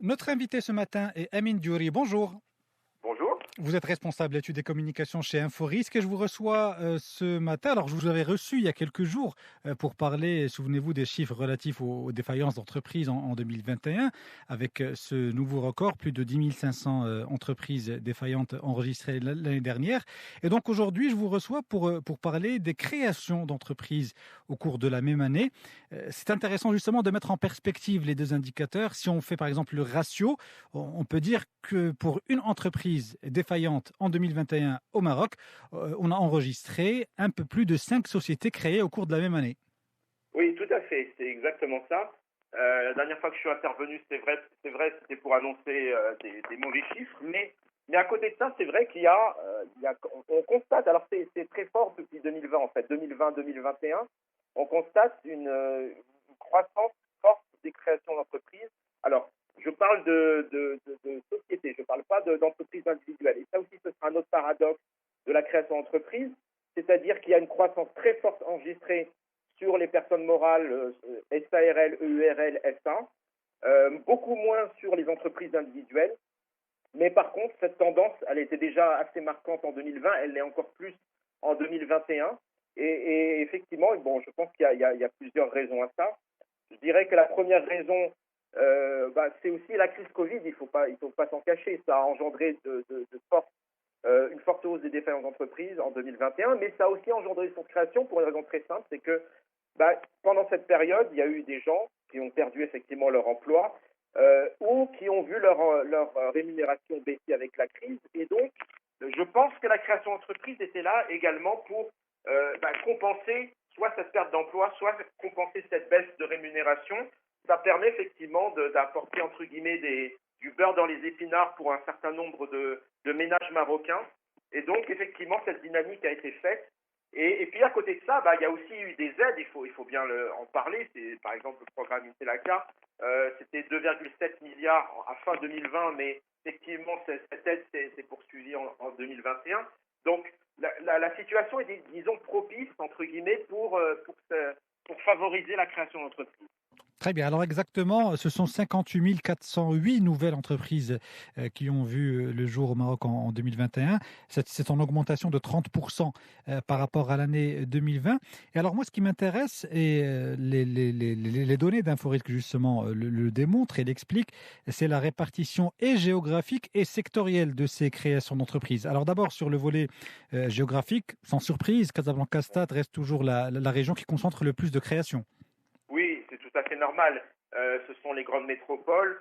Notre invité ce matin est Amine Diouri. Bonjour. Bonjour. Vous êtes responsable études et communications chez Inforisque et je vous reçois ce matin. Alors, je vous avais reçu il y a quelques jours pour parler, souvenez-vous, des chiffres relatifs aux défaillances d'entreprises en 2021, avec ce nouveau record, plus de 10 500 entreprises défaillantes enregistrées l'année dernière. Et donc aujourd'hui, je vous reçois pour parler des créations d'entreprises au cours de la même année. C'est intéressant justement de mettre en perspective les deux indicateurs. Si on fait par exemple le ratio, on peut dire que pour une entreprise défaillante en 2021 au Maroc, on a enregistré un peu plus de 5 sociétés créées au cours de la même année. Oui, tout à fait, c'est exactement ça. La dernière fois que je suis intervenu, c'était pour annoncer des mauvais chiffres, mais à côté de ça, c'est vrai on constate, alors c'est très fort depuis 2020 en fait, 2020-2021, on constate une croissance forte des créations d'entreprises. Alors, je parle de sociétés, je ne parle pas d'entreprises individuelles. Et ça aussi, ce sera un autre paradoxe de la création d'entreprises, c'est-à-dire qu'il y a une croissance très forte enregistrée sur les personnes morales SARL, EURL, SA, beaucoup moins sur les entreprises individuelles. Mais par contre, cette tendance, elle était déjà assez marquante en 2020, elle l'est encore plus en 2021. Et effectivement, bon, je pense qu'il y a plusieurs raisons à ça. Je dirais que la première raison, c'est aussi la crise Covid, il faut pas s'en cacher. Ça a engendré une forte hausse des défaillances d'entreprises en 2021, mais ça a aussi engendré son création pour une raison très simple, c'est que pendant cette période, il y a eu des gens qui ont perdu effectivement leur emploi ou qui ont vu leur rémunération baisser avec la crise. Et donc, je pense que la création d'entreprise était là également pour compenser soit cette perte d'emploi, soit compenser cette baisse de rémunération. Ça permet effectivement d'apporter, entre guillemets, du beurre dans les épinards pour un certain nombre de ménages marocains. Et donc, effectivement, cette dynamique a été faite. Et puis à côté de ça, il y a aussi eu des aides, il faut bien en parler. C'est par exemple le programme Intelaka, c'était 2,7 milliards à fin 2020, mais effectivement cette aide s'est poursuivie en 2021. Donc la situation est, disons, propice entre guillemets pour favoriser la création d'entreprises. Très bien. Alors exactement, ce sont 58 408 nouvelles entreprises qui ont vu le jour au Maroc en 2021. C'est en augmentation de 30% par rapport à l'année 2020. Et alors moi, ce qui m'intéresse, et les données d'Inforisque justement le démontrent et l'expliquent, c'est la répartition et géographique et sectorielle de ces créations d'entreprises. Alors d'abord, sur le volet géographique, sans surprise, Casablanca-Stade reste toujours la région qui concentre le plus de créations. Oui, c'est tout à fait normal. Ce sont les grandes métropoles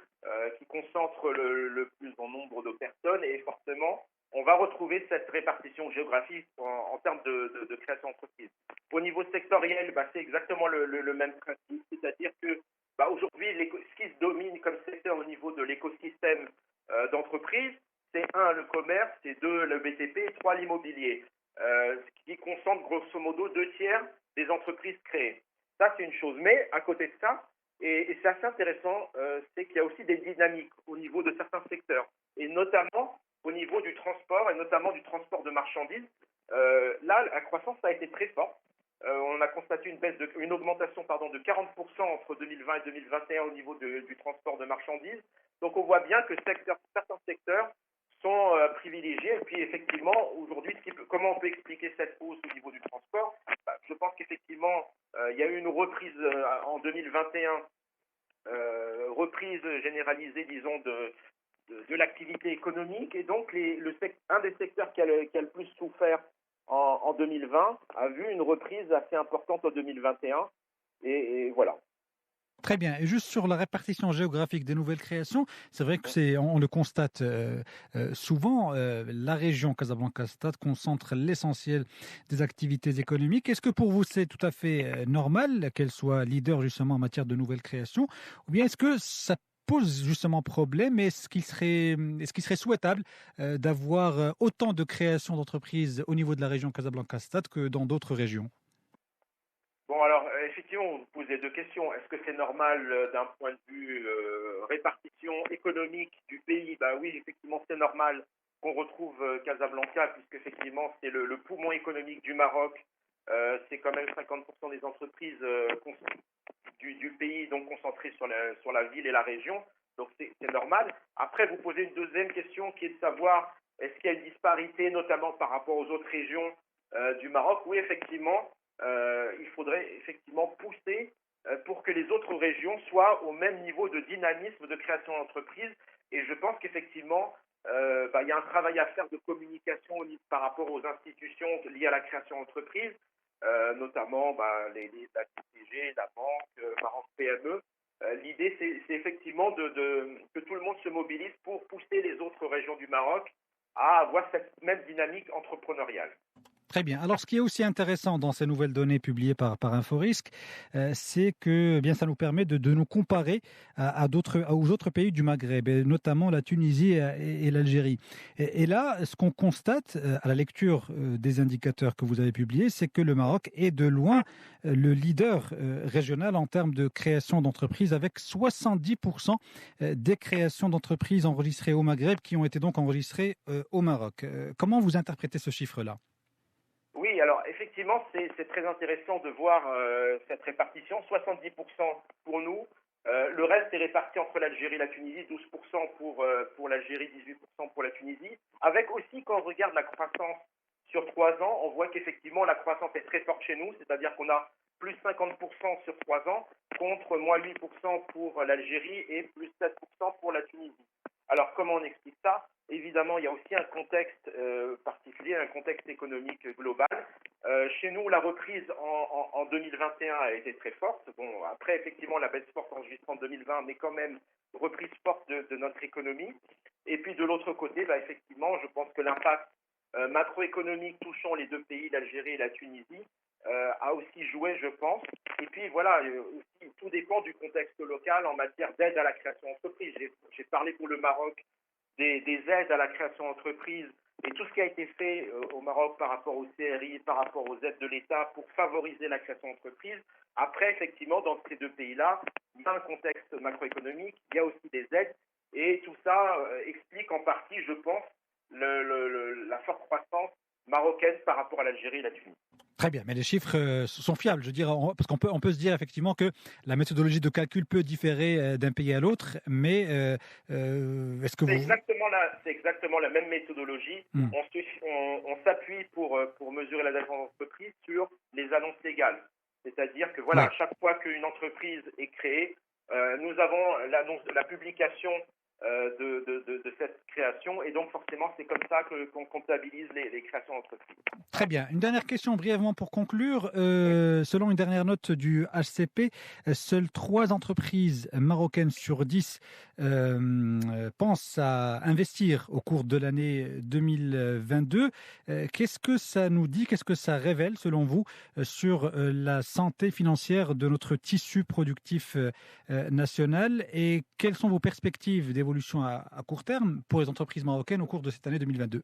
qui concentrent le plus en nombre de personnes et forcément, on va retrouver cette répartition géographique en termes de création d'entreprise. Au niveau sectoriel, c'est exactement le même principe, c'est-à-dire que aujourd'hui, ce qui se domine comme secteur au niveau de l'écosystème d'entreprise, c'est un, le commerce, c'est deux, le BTP et trois, l'immobilier, ce qui concentre grosso modo 2 tiers des entreprises créées. Ça, c'est une chose. Mais à côté de ça, et c'est assez intéressant, c'est qu'il y a aussi des dynamiques au niveau de certains secteurs, et notamment au niveau du transport, et notamment du transport de marchandises. Là, la croissance a été très forte. On a constaté une augmentation de 40% entre 2020 et 2021 au niveau du transport de marchandises. Donc on voit bien que certains secteurs sont privilégiés. Et puis effectivement, aujourd'hui, comment on peut expliquer cette hausse au niveau du transport? Je pense qu'effectivement, il y a eu une reprise en 2021, reprise généralisée, disons, de l'activité économique. Et donc, un des secteurs qui a le plus souffert en 2020 a vu une reprise assez importante en 2021. Et voilà. Très bien. Et juste sur la répartition géographique des nouvelles créations, c'est vrai que on le constate souvent, la région Casablanca-Stade concentre l'essentiel des activités économiques. Est-ce que pour vous c'est tout à fait normal qu'elle soit leader justement en matière de nouvelles créations, ou bien est-ce que ça pose justement problème? Est-ce qu'il serait souhaitable d'avoir autant de créations d'entreprises au niveau de la région Casablanca-Stade que dans d'autres régions? Bon, alors, effectivement, vous posez deux questions. Est-ce que c'est normal d'un point de vue répartition économique du pays? Oui, effectivement, c'est normal qu'on retrouve Casablanca, puisque effectivement, c'est le poumon économique du Maroc. C'est quand même 50% des entreprises du pays, donc concentrées sur la ville et la région. Donc c'est normal. Après, vous posez une deuxième question qui est de savoir est-ce qu'il y a une disparité, notamment par rapport aux autres régions du Maroc. Oui, effectivement, il faudrait effectivement pousser pour que les autres régions soient au même niveau de dynamisme de création d'entreprise. Et je pense qu'effectivement, il y a un travail à faire de communication par rapport aux institutions liées à la création d'entreprise, notamment la CCG, la banque, Maroc PME. L'idée, c'est effectivement que tout le monde se mobilise pour pousser les autres régions du Maroc à avoir cette même dynamique entrepreneuriale. Très bien. Alors, ce qui est aussi intéressant dans ces nouvelles données publiées par Inforisque, c'est que bien ça nous permet de nous comparer aux autres pays du Maghreb, et notamment la Tunisie et l'Algérie. Et là, ce qu'on constate à la lecture des indicateurs que vous avez publiés, c'est que le Maroc est de loin le leader régional en termes de création d'entreprises, avec 70% des créations d'entreprises enregistrées au Maghreb qui ont été donc enregistrées au Maroc. Comment vous interprétez ce chiffre-là ? Oui, alors effectivement, c'est très intéressant de voir cette répartition. 70% pour nous. Le reste est réparti entre l'Algérie et la Tunisie, 12% pour l'Algérie, 18% pour la Tunisie. Avec aussi, quand on regarde la croissance sur 3 ans, on voit qu'effectivement la croissance est très forte chez nous, c'est-à-dire qu'on a plus 50% sur 3 ans, contre moins 8% pour l'Algérie et plus 7% pour la Tunisie. Alors comment on explique ça ? Évidemment, il y a aussi un contexte particulier, un contexte économique global. Chez nous, la reprise en 2021 a été très forte. Bon, après, effectivement, la baisse forte enregistrée en 2020, mais quand même reprise forte de notre économie. Et puis de l'autre côté, effectivement, je pense que l'impact macroéconomique touchant les deux pays, l'Algérie et la Tunisie, a aussi joué, je pense. Et puis voilà, aussi, tout dépend du contexte local en matière d'aide à la création d'entreprise. J'ai parlé pour le Maroc des aides à la création d'entreprise et tout ce qui a été fait au Maroc par rapport au CRI, par rapport aux aides de l'État pour favoriser la création d'entreprise. Après, effectivement, dans ces deux pays-là, il y a un contexte macroéconomique, il y a aussi des aides et tout ça explique en partie, je pense, la forte croissance marocaine par rapport à l'Algérie et la Tunisie. Très bien, mais les chiffres sont fiables, je veux dire, parce qu'on peut se dire effectivement que la méthodologie de calcul peut différer d'un pays à l'autre, mais est-ce que C'est exactement la même méthodologie. On s'appuie pour mesurer la dette d'entreprise sur les annonces légales. C'est-à-dire que voilà, chaque fois qu'une entreprise est créée, nous avons la publication de cette création et donc forcément c'est comme ça qu'on comptabilise les créations d'entreprises. Très bien. Une dernière question brièvement pour conclure. Selon une dernière note du HCP, seules 3 entreprises marocaines sur 10 pensent à investir au cours de l'année 2022. Qu'est-ce que ça nous dit, qu'est-ce que ça révèle selon vous sur la santé financière de notre tissu productif national et quelles sont vos perspectives d'évolution à court terme pour les entreprises marocaines au cours de cette année 2022 ?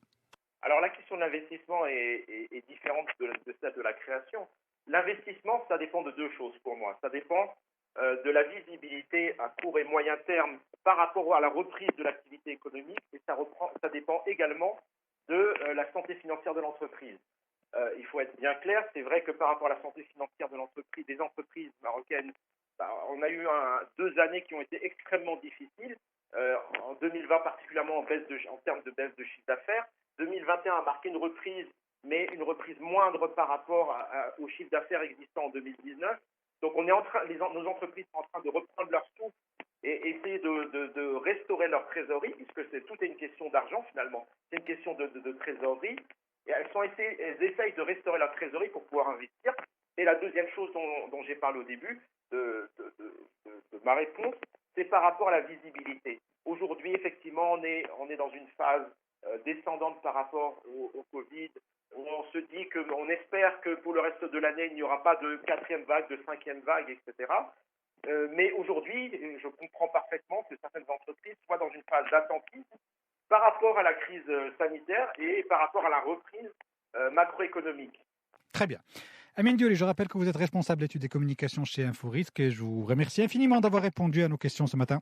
Alors la question de l'investissement est différente de celle de la création. L'investissement, ça dépend de 2 choses pour moi. Ça dépend de la visibilité à court et moyen terme par rapport à la reprise de l'activité économique et ça dépend également de la santé financière de l'entreprise. Il faut être bien clair, c'est vrai que par rapport à la santé financière de l'entreprise, des entreprises marocaines, on a eu 2 années qui ont été extrêmement difficiles. En 2020 particulièrement en termes de baisse de chiffre d'affaires. 2021 a marqué une reprise, mais une reprise moindre par rapport au chiffre d'affaires existant en 2019. Donc on est nos entreprises sont en train de reprendre leur souffle et essayer de restaurer leur trésorerie, puisque tout est une question d'argent finalement. C'est une question de trésorerie. Et elles essayent de restaurer leur trésorerie pour pouvoir investir. Et la deuxième chose dont j'ai parlé au début de ma réponse, c'est par rapport à la visibilité. Aujourd'hui, effectivement, on est dans une phase descendante par rapport au Covid. On se dit on espère que pour le reste de l'année, il n'y aura pas de 4e vague, de 5e vague, etc. Mais aujourd'hui, je comprends parfaitement que certaines entreprises soient dans une phase d'attentisme par rapport à la crise sanitaire et par rapport à la reprise macroéconomique. Très bien. Amine Diolé, je rappelle que vous êtes responsable d'études et communications chez Inforisque et je vous remercie infiniment d'avoir répondu à nos questions ce matin.